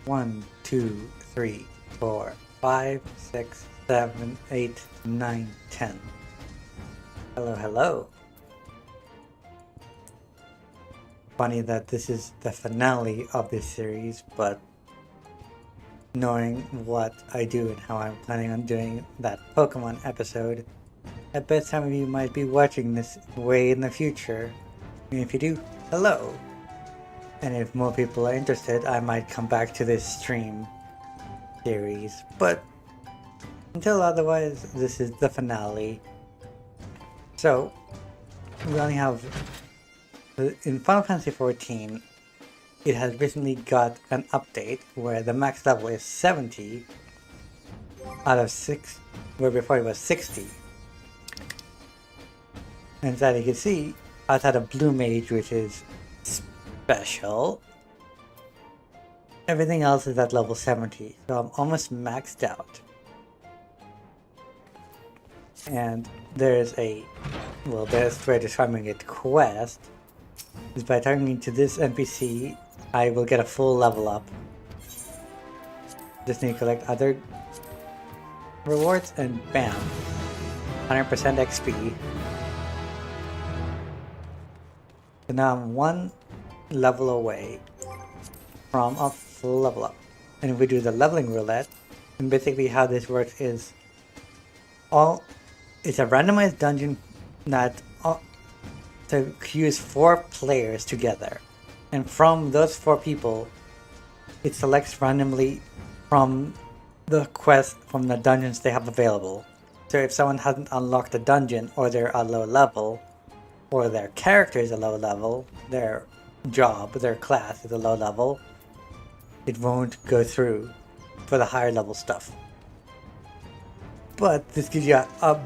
1, 2, 3, 4, 5, 6, 7, 8, 9, 10. Hello, hello. Funny that this is the finale of this series, but knowing what I do and how I'm planning on doing that Pokemon episode, I bet some of you might be watching this way in the future. And if you do, hello! And if more people are interested, I might come back to this stream series, but until otherwise, this is the finale. So, we only have... In Final Fantasy XIV, it has recently got an update where the max level is 70 out of 6, where before it was 60. And as you can see, outside of Blue Mage, which is special, everything else is at level 70, so I'm almost maxed out. And there's a, well, there's where describing it quest, is by talking to this NPC, I will get a full level up. Just need to collect other rewards and bam, 100% XP. So now I'm one level away from a full level up. And if we do the leveling roulette, and basically how this works is it's a randomized dungeon that to use 4 players together. And from those 4 people, it selects randomly from the quest from the dungeons they have available. So if someone hasn't unlocked a dungeon, or they're a low level, or their character is a low level, their job, their class is a low level, it won't go through for the higher level stuff. But this gives you a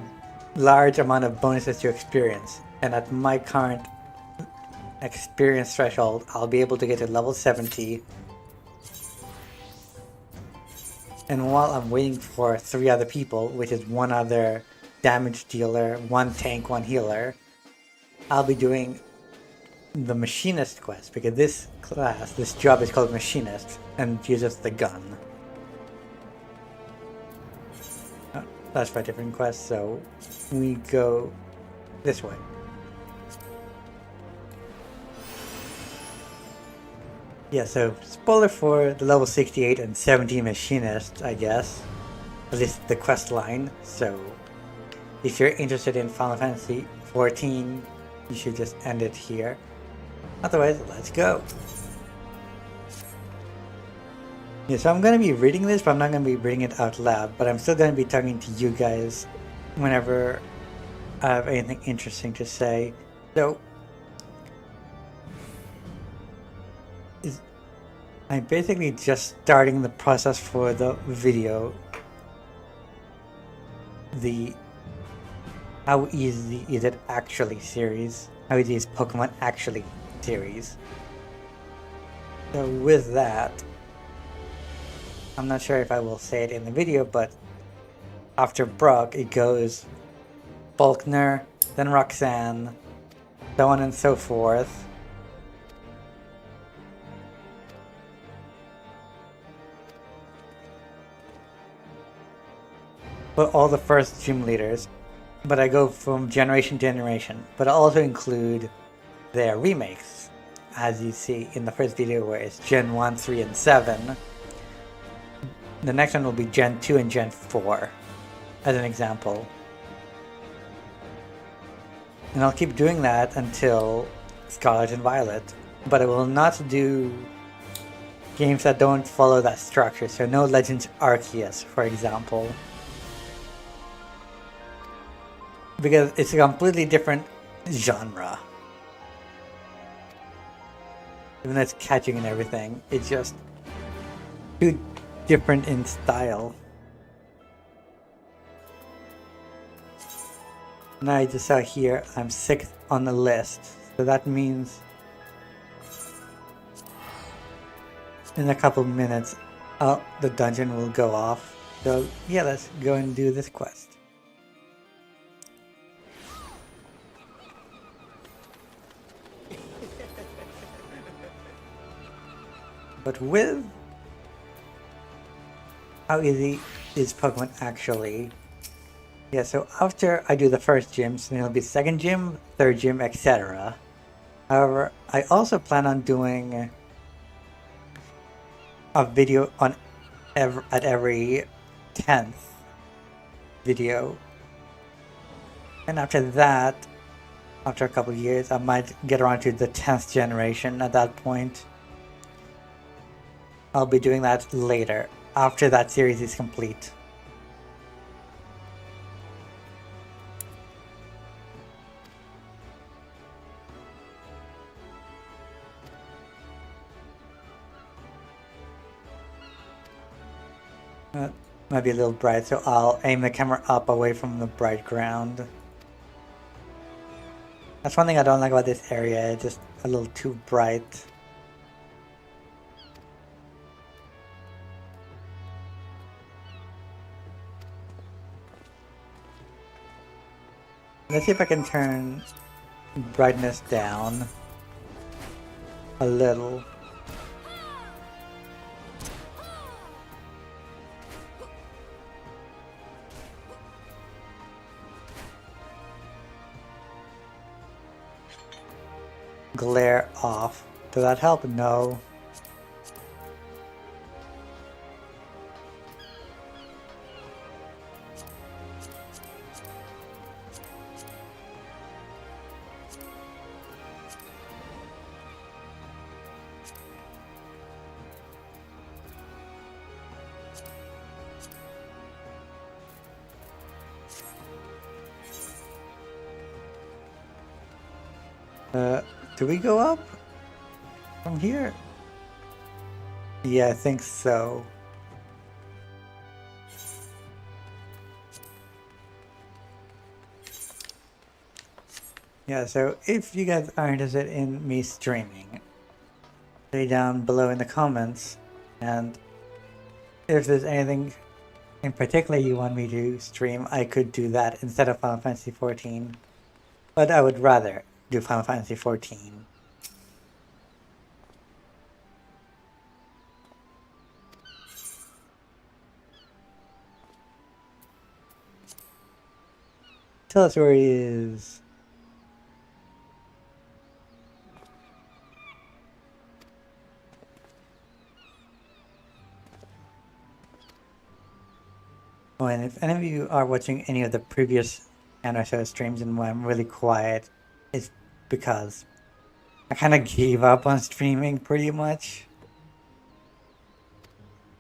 large amount of bonuses to experience, and at my current experience threshold, I'll be able to get to level 70. And while I'm waiting for 3 other people, which is 1 other damage dealer, 1 tank, 1 healer, I'll be doing the Machinist quest, because this class, this job is called Machinist, and uses the gun. That's for a different quest, so we go this way. Yeah, so spoiler for the level 68 and 70 Machinist, I guess. At least the quest line, so if you're interested in Final Fantasy XIV, you should just end it here. Otherwise, let's go! Yeah, so I'm going to be reading this, but I'm not going to be reading it out loud, but I'm still going to be talking to you guys whenever I have anything interesting to say. So, I'm basically just starting the process for the video. The How Easy Is It Actually series. How Easy is Pokemon Actually series. So with that, I'm not sure if I will say it in the video, but after Brock, it goes Faulkner, then Roxanne, so on and so forth. But all the first gym leaders, but I go from generation to generation, but I also include their remakes, as you see in the first video where it's Gen 1, 3, and 7. The next one will be Gen 2 and Gen 4, as an example. And I'll keep doing that until Scarlet and Violet, but I will not do games that don't follow that structure, so no Legends Arceus, for example. Because it's a completely different genre. Even though it's catching and everything, it's just too different in style. Now I just saw here, I'm 6th on the list, so that means in a couple minutes, the dungeon will go off. So yeah, let's go and do this quest. But with how easy is Pokemon actually? Yeah, so after I do the first gym, so it'll be second gym, third gym, etc. However, I also plan on doing a video on at every 10th video. And after that, after a couple of years, I might get around to the 10th generation at that point. I'll be doing that later, after that series is complete. Might be a little bright, so I'll aim the camera up away from the bright ground. That's one thing I don't like about this area, it's just a little too bright. Let's see if I can turn brightness down a little. Glare off. Does that help? No. Do we go up from here? Yeah, I think so. Yeah, so if you guys are interested in me streaming, say down below in the comments, and if there's anything in particular you want me to stream, I could do that instead of Final Fantasy XIV. But I would rather do Final Fantasy XIV. Tell us where he is. Oh, and if any of you are watching any of the previous Show streams and why I'm really quiet, it's because I kind of gave up on streaming pretty much.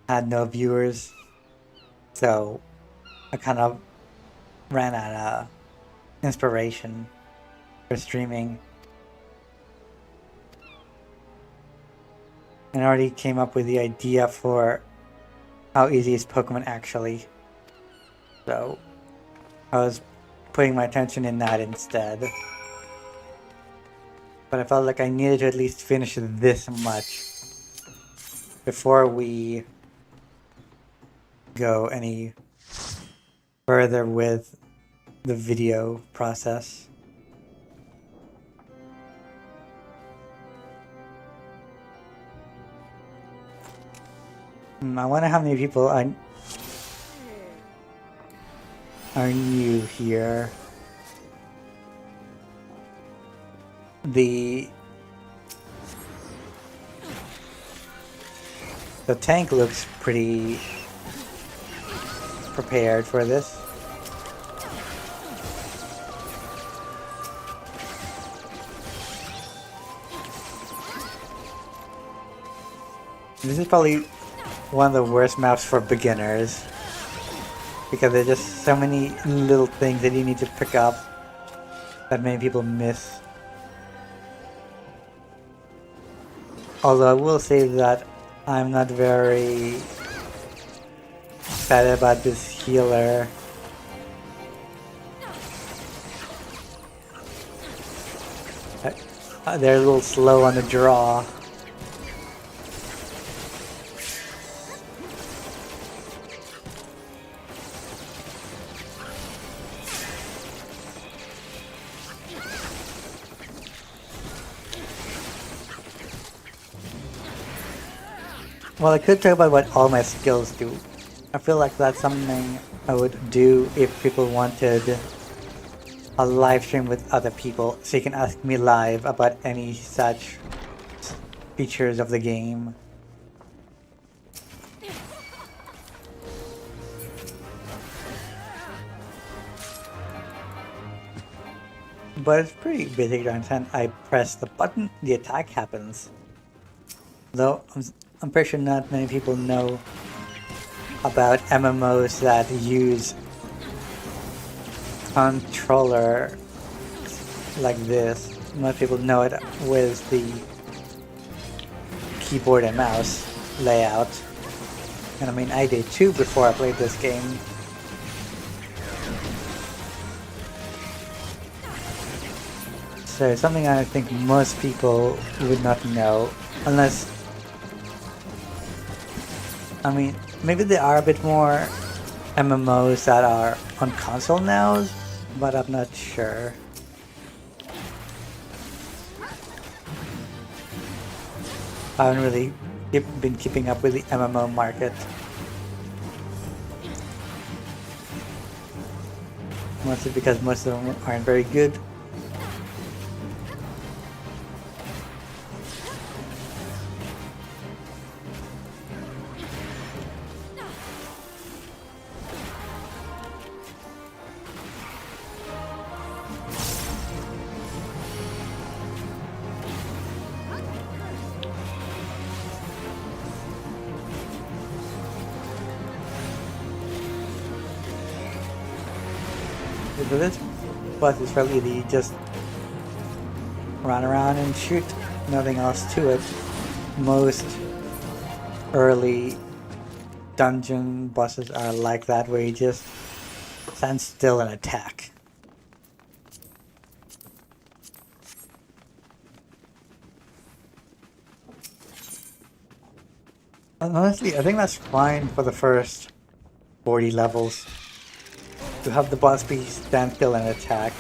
Had no viewers, so I kind of ran out of inspiration for streaming. And I already came up with the idea for how easy is Pokemon actually. So I was putting my attention in that instead. But I felt like I needed to at least finish this much before we go any further with the video process. I wonder how many people are new here. The tank looks pretty prepared for this. This is probably one of the worst maps for beginners, because there's just so many little things that you need to pick up that many people miss. Although I will say that I'm not very excited about this healer. They're a little slow on the draw. Well, I could talk about what all my skills do. I feel like that's something I would do if people wanted a live stream with other people, so you can ask me live about any such features of the game. But it's pretty basic to understand. I press the button, the attack happens. Though I'm pretty sure not many people know about MMOs that use controller like this. Most people know it with the keyboard and mouse layout. And I mean, I did too before I played this game. So something I think most people would not know, unless, I mean, maybe there are a bit more MMOs that are on console now, but I'm not sure. I haven't really been keeping up with the MMO market. Mostly because most of them aren't very good. So this boss is fairly easy, just run around and shoot, nothing else to it. Most early dungeon bosses are like that, where you just stand still and attack. And honestly, I think that's fine for the first 40 levels. To have the boss be stand still and attack.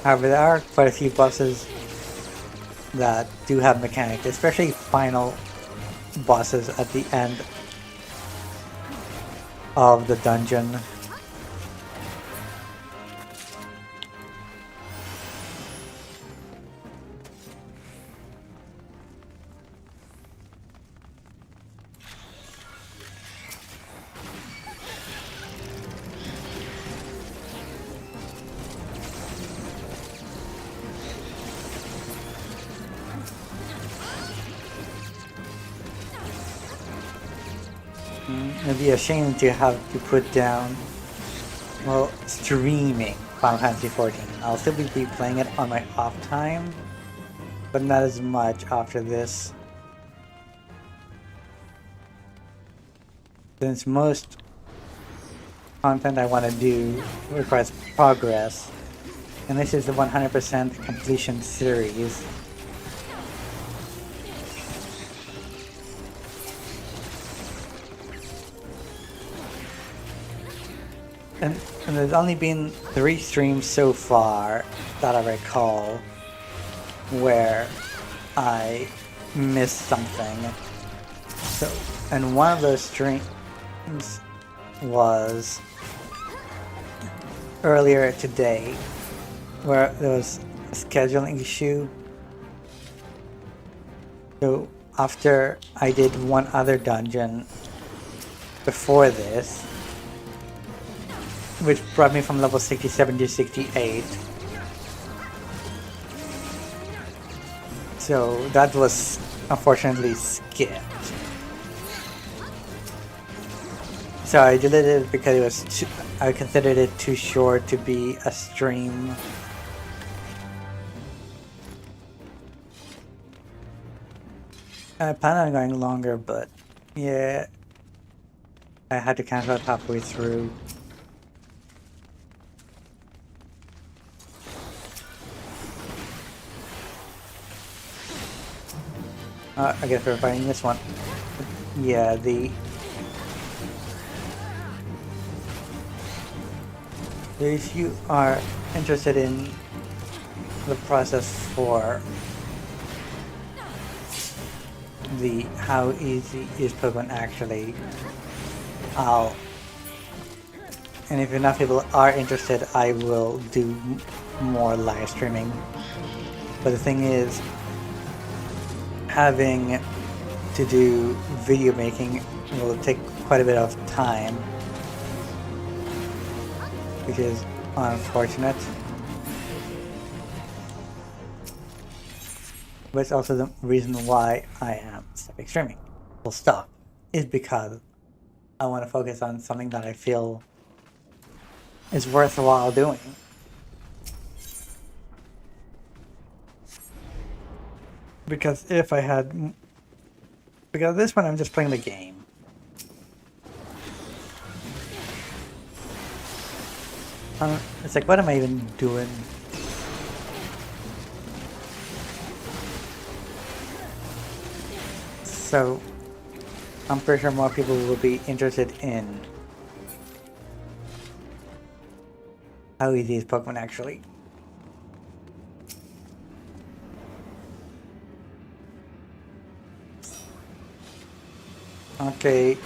However, there are quite a few bosses that do have mechanics, especially final bosses at the end of the dungeon. It'd be a shame to have to put down, well, streaming Final Fantasy XIV. I'll still be playing it on my off time, but not as much after this. Since most content I want to do requires progress, and this is the 100% completion series. And there's only been 3 streams so far that I recall where I missed something. So, and one of those streams was earlier today, where there was a scheduling issue. So after I did one other dungeon before this, which brought me from level 67 to 68. So that was unfortunately skipped. So I deleted it because it was I considered it too short to be a stream. I plan on going longer, but yeah, I had to cancel it halfway through. I guess we're fighting this one. Yeah, if you are interested in the process for the how easy is Pokemon actually, and if enough people are interested, I will do more live streaming. But the thing is, having to do video making will take quite a bit of time, which is unfortunate. But it's also the reason why I am stopping streaming. Full stop. Is because I want to focus on something that I feel is worthwhile doing. Because if I had... Because this one I'm just playing the game. It's like, what am I even doing? So, I'm pretty sure more people will be interested in how easy is Pokemon actually. Okay.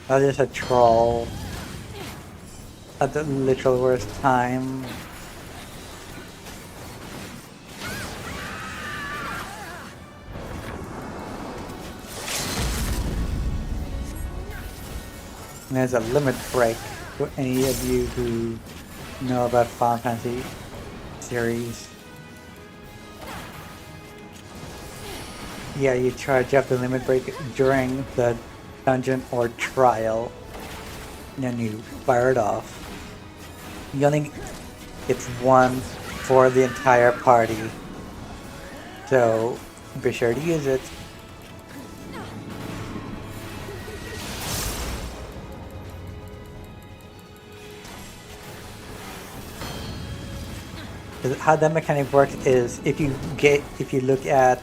That is a troll. At the literal worst time. And there's a limit break for any of you who know about Final Fantasy series. Yeah, you charge up the limit break during the dungeon or trial, and then you fire it off. You only it's one for the entire party, so be sure to use it. How that mechanic works is if you look at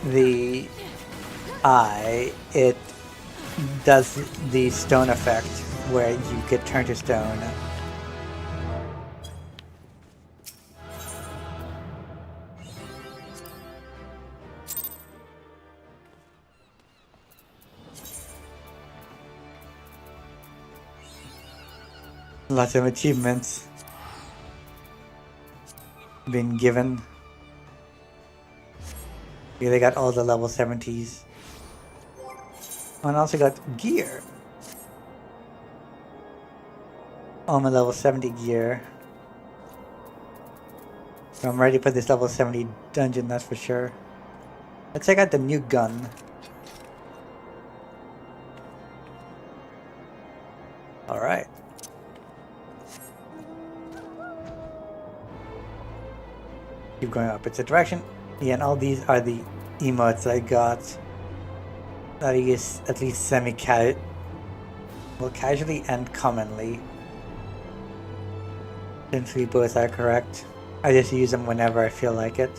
the eye, it does the stone effect where you get turned to stone. Lots of achievements been given. Yeah, they got all the level 70s. And also got gear. All my level 70 gear. So I'm ready for this level 70 dungeon, that's for sure. Let's check out the new gun. Alright. Keep going opposite direction. Yeah, and all these are the emotes I got. That I use at least casually and commonly. Since we both are correct. I just use them whenever I feel like it.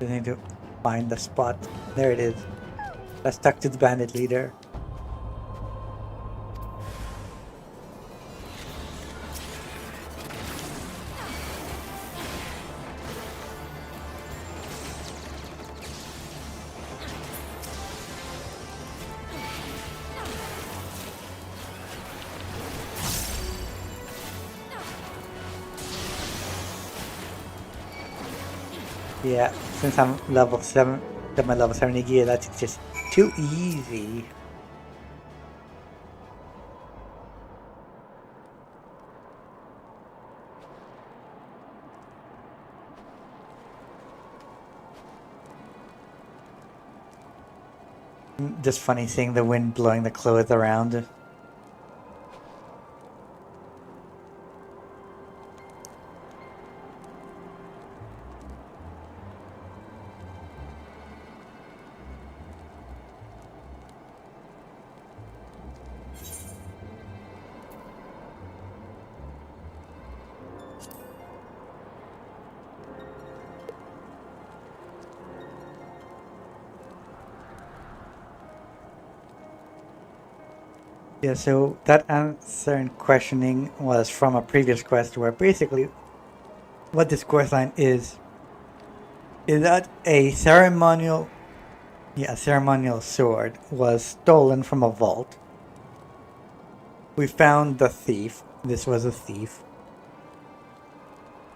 Just need to find the spot. There it is. Let's talk to the bandit leader. Yeah, since I'm level 7, got my level 70 gear, that's just too easy. Just funny seeing the wind blowing the clothes around. Yeah, so that answer and questioning was from a previous quest where basically what this quest line is that a ceremonial sword was stolen from a vault. We found the thief. This was a thief.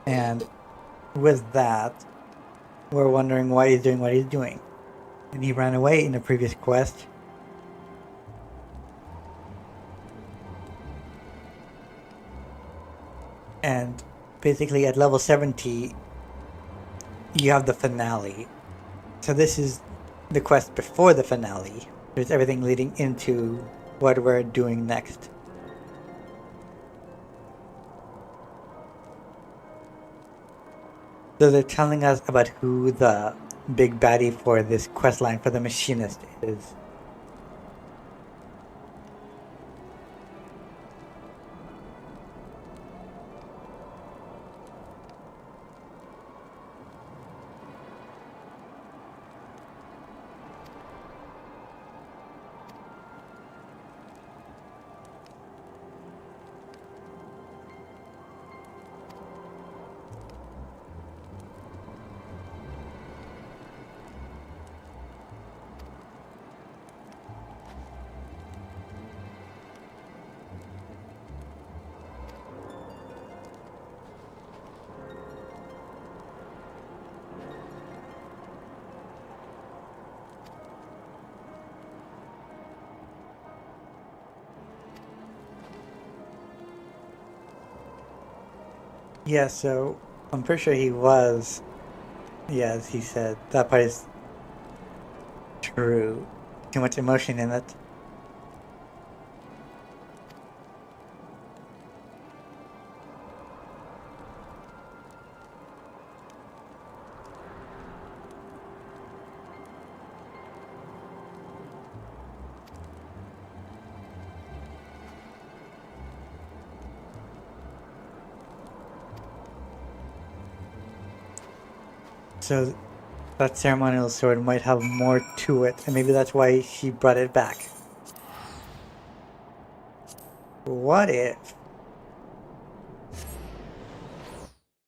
And with that, we're wondering why he's doing what he's doing. And he ran away in the previous quest. And basically at level 70, you have the finale. So this is the quest before the finale. There's everything leading into what we're doing next. So they're telling us about who the big baddie for this quest line for the machinist is. Yeah, so I'm pretty sure he was. Yeah, as he said, that part is true. Too much emotion in it. So that ceremonial sword might have more to it, and maybe that's why she brought it back. What if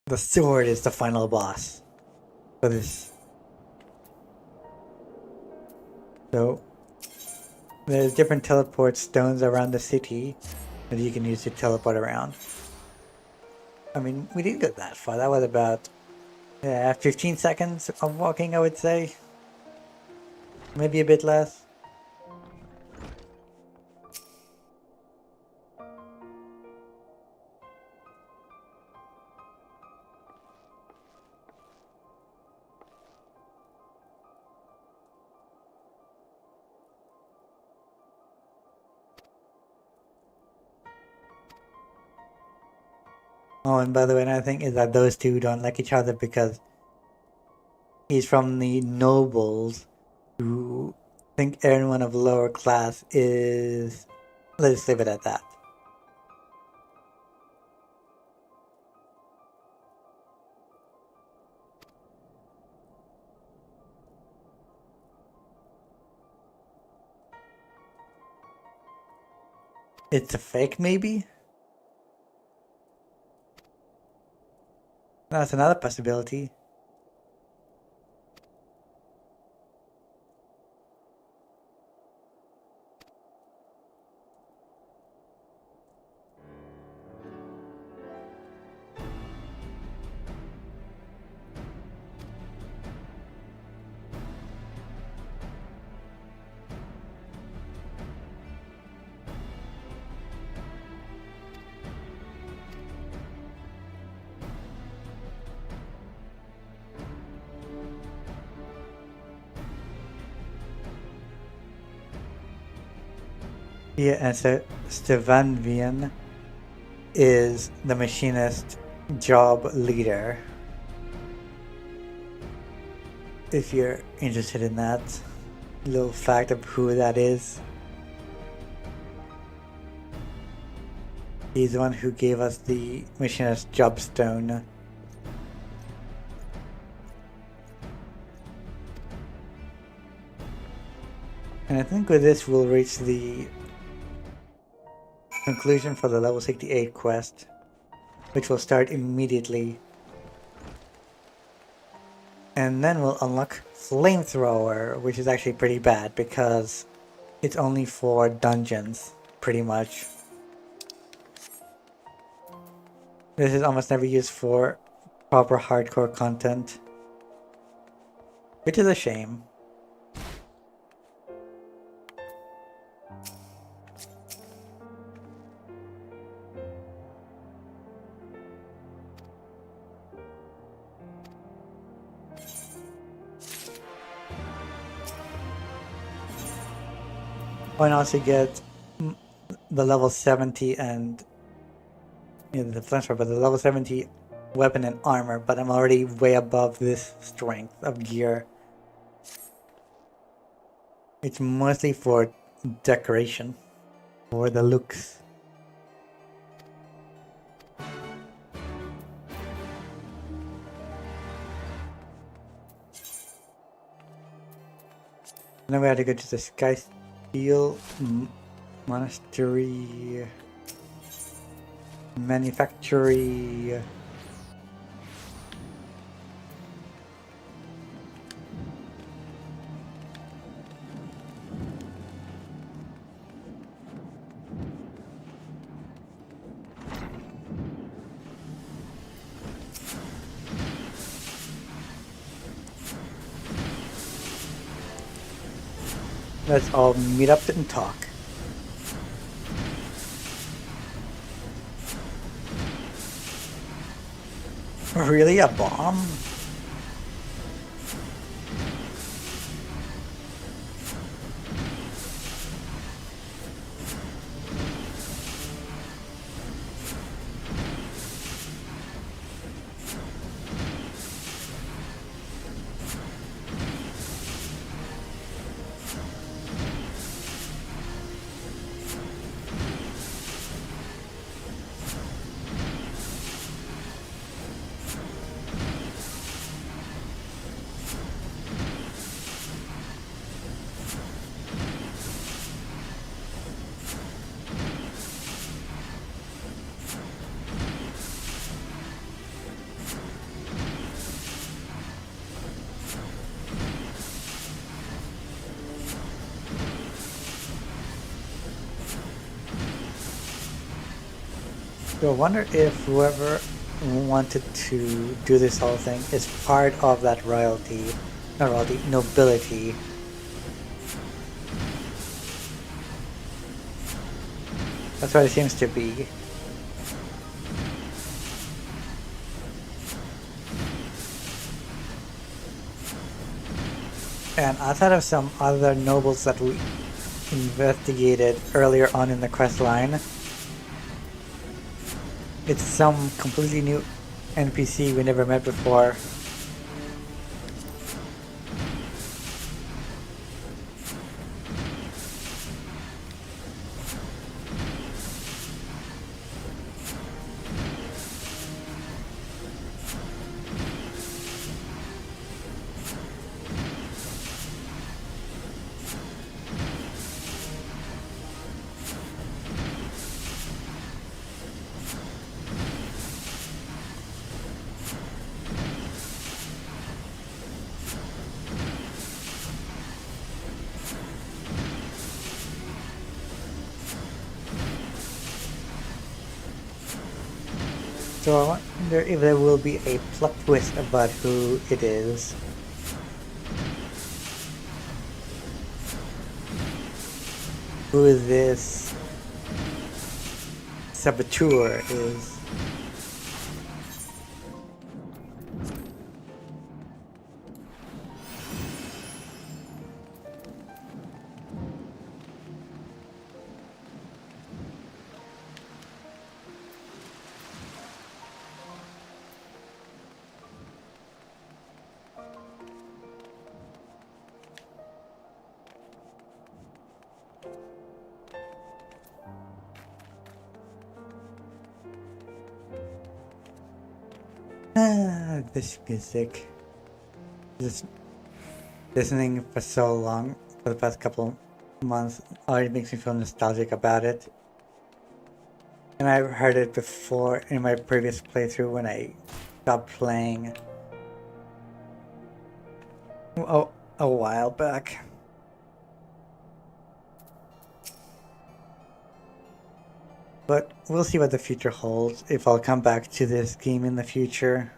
the sword is the final boss for this? So there's different teleport stones around the city that you can use to teleport around. I mean, we didn't go that far. That was about 15 seconds of walking, I would say. Maybe a bit less. Oh, and by the way, another thing is that those two don't like each other because he's from the nobles who think everyone of lower class is... Let's leave it at that. It's a fake, maybe? That's another possibility. Yeah, and so Stefan Vian is the machinist job leader. If you're interested in that little fact of who that is. He's the one who gave us the machinist job stone. And I think with this we'll reach the conclusion for the level 68 quest, which will start immediately. And then we'll unlock Flamethrower, which is actually pretty bad because it's only for dungeons, pretty much. This is almost never used for proper hardcore content, which is a shame. Why not to get the level 70 and the flamethrower, but the level 70 weapon and armor, but I'm already way above this strength of gear. It's mostly for decoration, for the looks. Then we have to go to the Skysteel Monastery Manufactory. Let's all meet up and talk. Really? A bomb? So I wonder if whoever wanted to do this whole thing is part of that nobility. That's what it seems to be. And outside of some other nobles that we investigated earlier on in the quest line, it's some completely new NPC we never met before. So I wonder if there will be a plot twist about who it is. Who this saboteur is. This music. Just listening for so long, for the past couple months, already makes me feel nostalgic about it. And I've heard it before in my previous playthrough when I stopped playing a while back. But we'll see what the future holds, if I'll come back to this game in the future.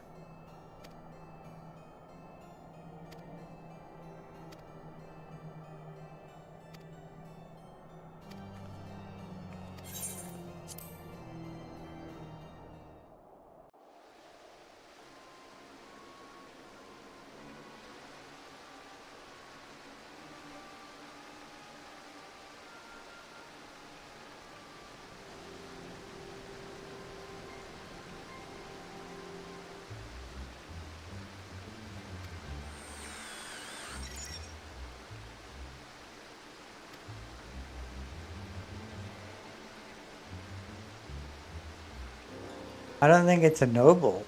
I don't think it's a noble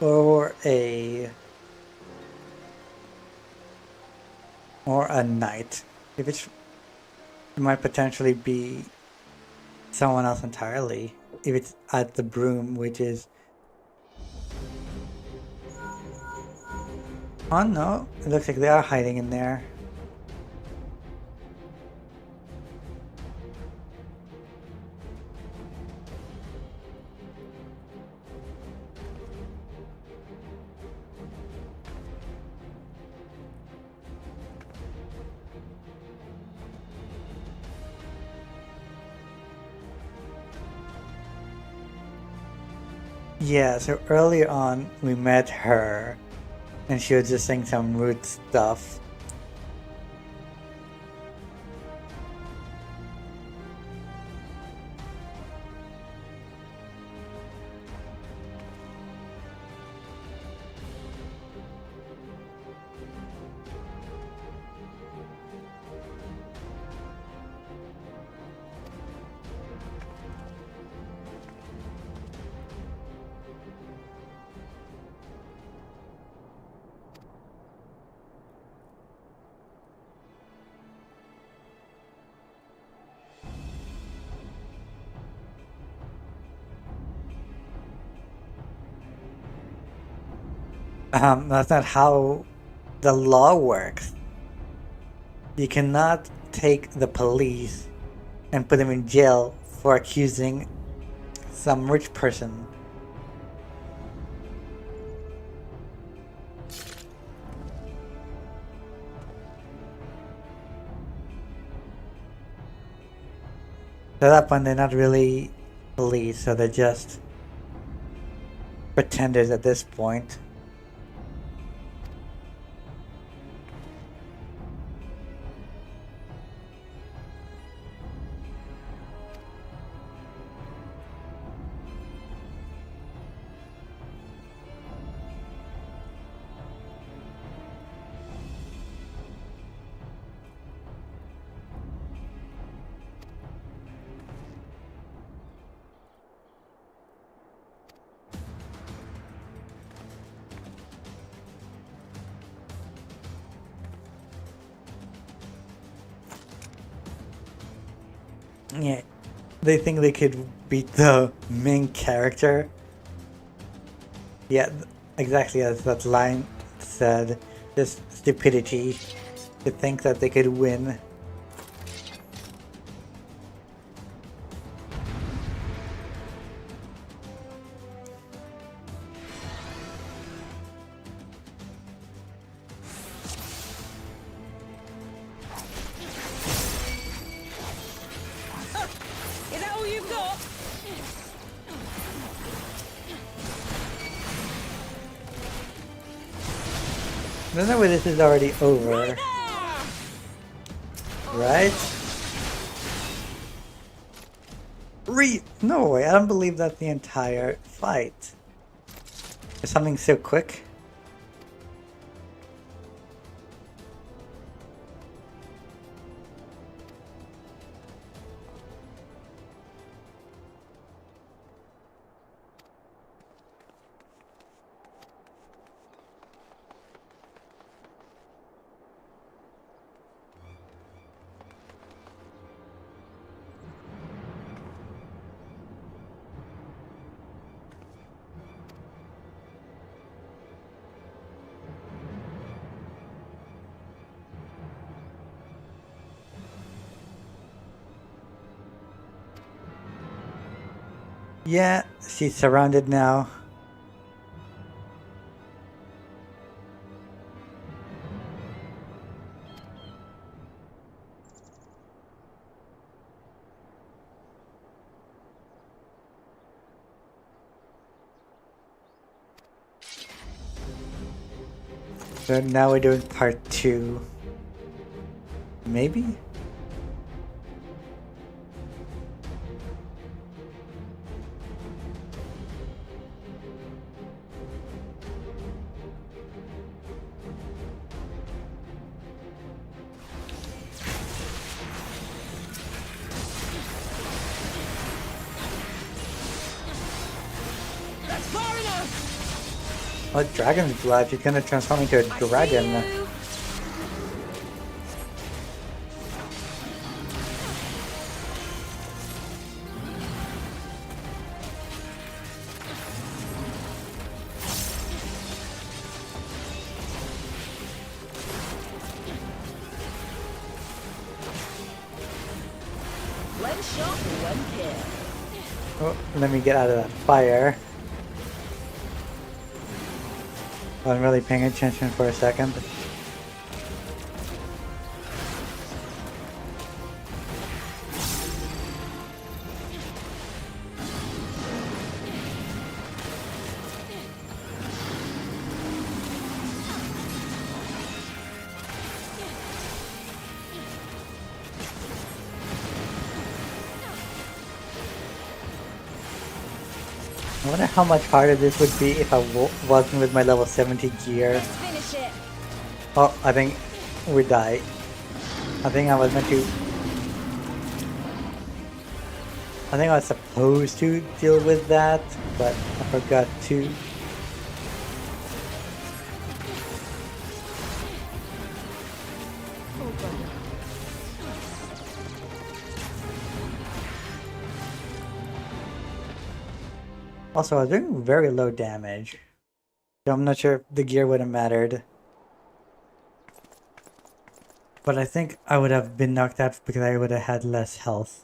or a knight. If it might potentially be someone else entirely. If it's at the broom, which is... Oh no, it looks like they are hiding in there. Yeah, so earlier on we met her and she was just saying some rude stuff. That's not how the law works. You cannot take the police and put them in jail for accusing some rich person. At that point, they're not really police, so they're just pretenders at this point. Yeah, they think they could beat the main character. Yeah, exactly as that line said. Just stupidity to think that they could win. Is that all you've got? There's no way this is already over. Right? No way, I don't believe that's the entire fight. There's something so quick. Yeah, she's surrounded now. So now we're doing part 2. Maybe? That's far enough! Oh, dragon's blood. She's gonna transform into a dragon. One shot, one kill. Oh, let me get out of that fire. I wasn't really paying attention for a second. I wonder how much harder this would be if I wasn't with my level 70 gear. Let's finish it. Oh, I think we died. I think I was meant to... I think I was supposed to deal with that, but I forgot to. Oh, brother. Also, I was doing very low damage. So I'm not sure if the gear would have mattered. But I think I would have been knocked out because I would have had less health.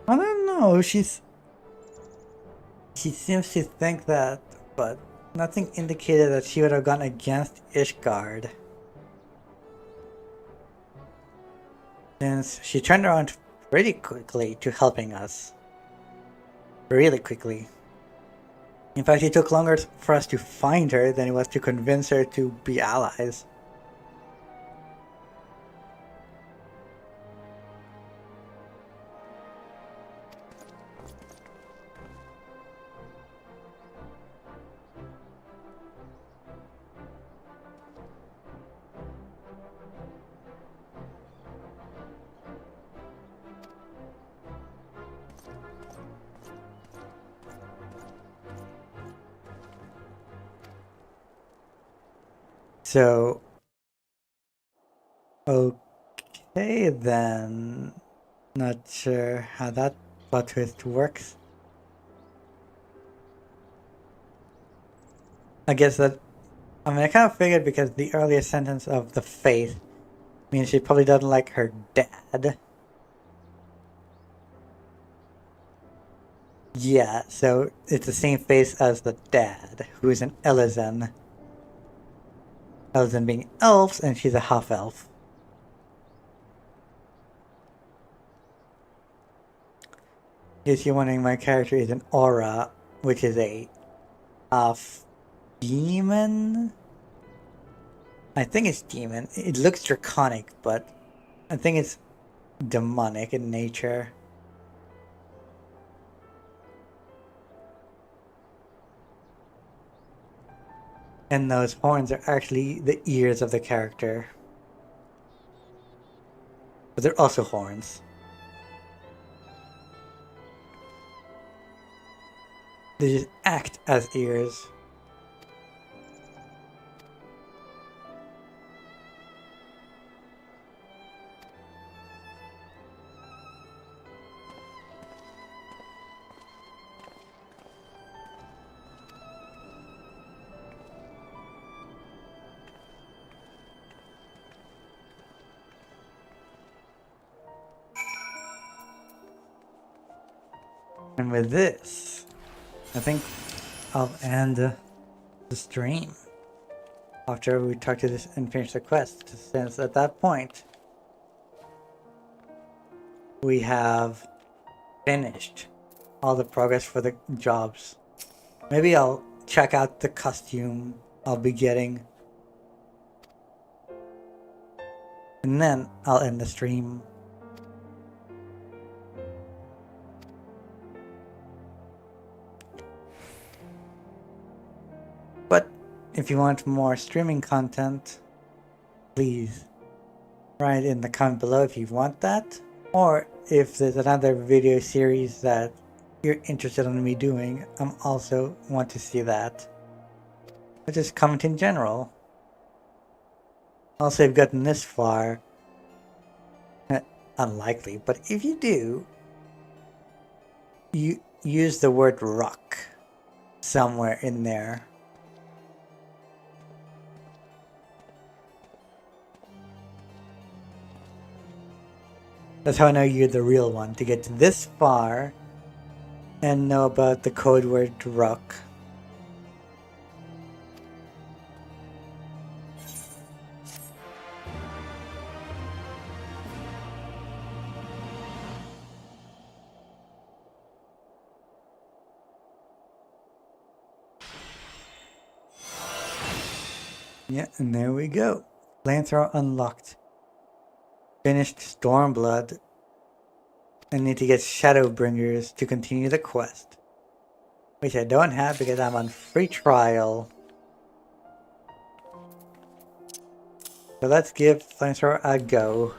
I don't know, she seems to think that, but nothing indicated that she would have gone against Ishgard. Since she turned around pretty quickly to helping us. Really quickly. In fact, it took longer for us to find her than it was to convince her to be allies. So, okay then. Not sure how that plot twist works. I guess that, I mean, I kind of figured because the earlier sentence of the faith means she probably doesn't like her dad. Yeah, so it's the same face as the dad, who is an Elezen. Elezen being elves, and she's a half-elf. If you're wondering, my character is an Aura, which is a half demon? I think it's demon. It looks draconic, but I think it's demonic in nature. And those horns are actually the ears of the character. But they're also horns. They just act as ears. And with this, I think I'll end the stream after we talk to this and finish the quest, since at that point we have finished all the progress for the jobs. Maybe I'll check out the costume I'll be getting, and then I'll end the stream. But if you want more streaming content, please write in the comment below if you want that, or if there's another video series that you're interested in me doing, I'm also want to see that. Or just comment in general. Also, if you've gotten this far, unlikely, but if you do, you use the word rock somewhere in there. That's how I know you're the real one, to get this far and know about the code word rock. Yeah, and there we go. Flamethrower unlocked. Finished Stormblood. I need to get Shadowbringers to continue the quest, which I don't have because I'm on free trial. So let's give Flamethrower a go.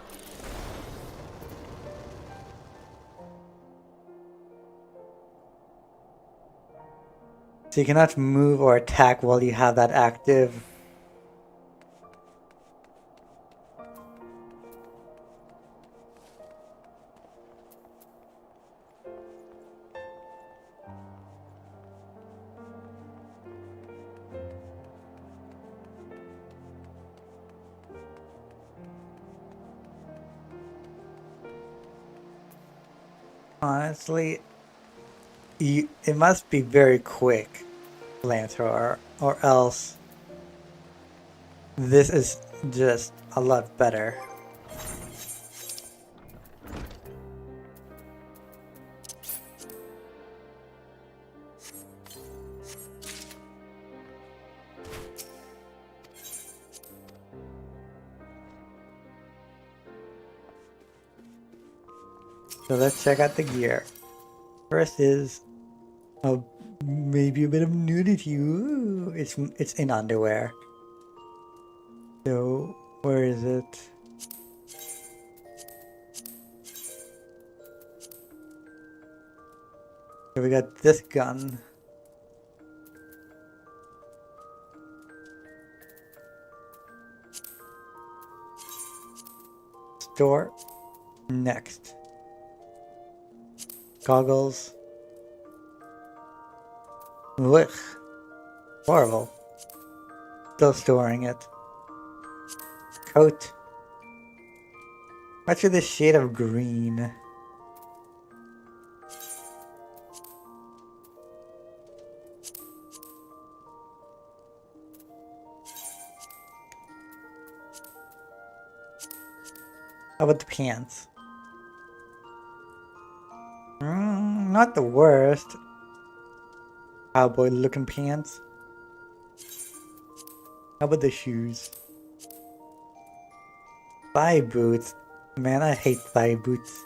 So you cannot move or attack while you have that active. Honestly, it must be very quick, Flamethrower, or else this is just a lot better. So let's check out the gear. First is maybe a bit of nudity. Ooh, it's in underwear. So where is it? So we got this gun. Store. Next. Goggles. Ugh. Horrible. Still storing it. Coat. What's with this shade of green? How about the pants? Not the worst. Cowboy looking pants. How about the shoes? Thigh boots. Man, I hate thigh boots.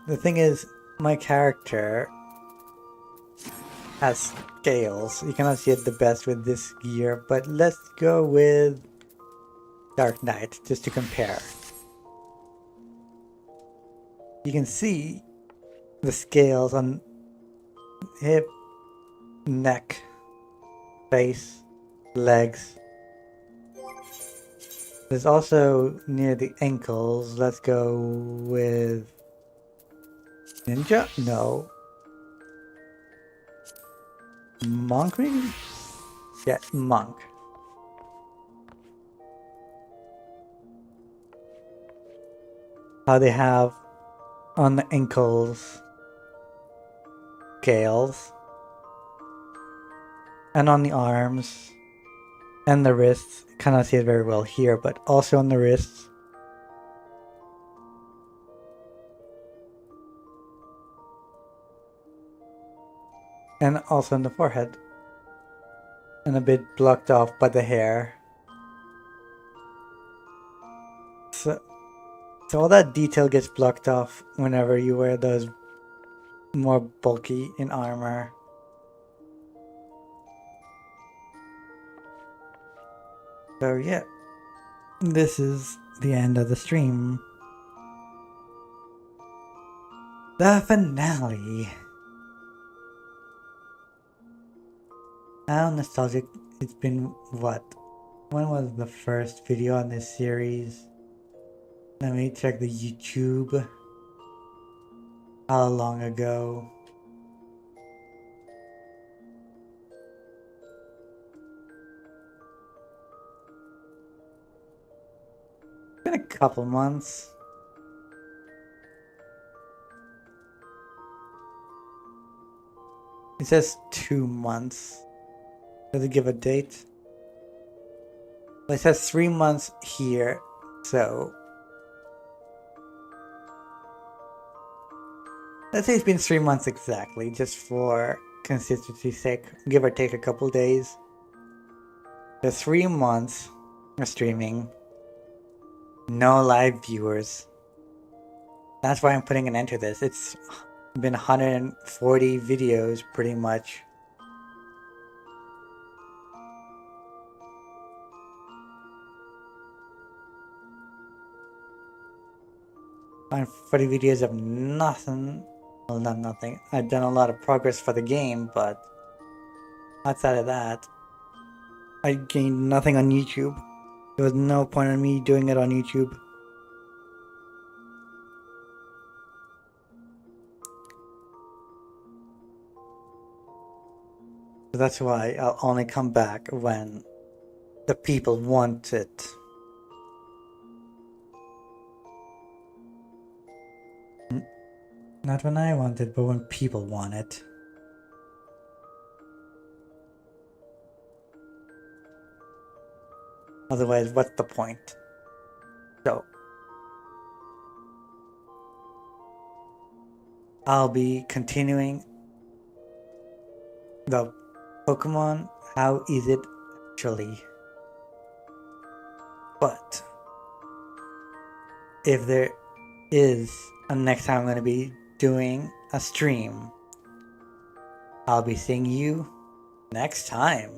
The thing is, my character has scales. You cannot see it the best with this gear, but let's go with Dark Knight just to compare. You can see the scales on hip, neck, face, legs. There's also near the ankles. Let's go with Ninja? No. Monk maybe? Yeah, Monk. How they have on the ankles scales, and on the arms and the wrists. Cannot see it very well here, but also on the wrists. And also on the forehead. And a bit blocked off by the hair. So all that detail gets blocked off whenever you wear those more bulky in armor. So yeah, this is the end of the stream. The finale. How nostalgic it's been. What? When was the first video on this series? Let me check the YouTube. How long ago? It's been a couple months. It says 2 months. Does it give a date? Well, it says 3 months here, so let's say it's been 3 months exactly, just for consistency's sake, give or take a couple days. The 3 months of streaming, no live viewers. That's why I'm putting an end to this. It's been 140 videos pretty much. And 40 videos of nothing. Well, not nothing. I've done a lot of progress for the game, but outside of that, I gained nothing on YouTube. There was no point in me doing it on YouTube. So that's why I'll only come back when the people want it. Not when I want it, but when people want it. Otherwise, what's the point? So, I'll be continuing the Pokemon How Is It Actually? But if there is a next time I'm going to be doing a stream, I'll be seeing you next time.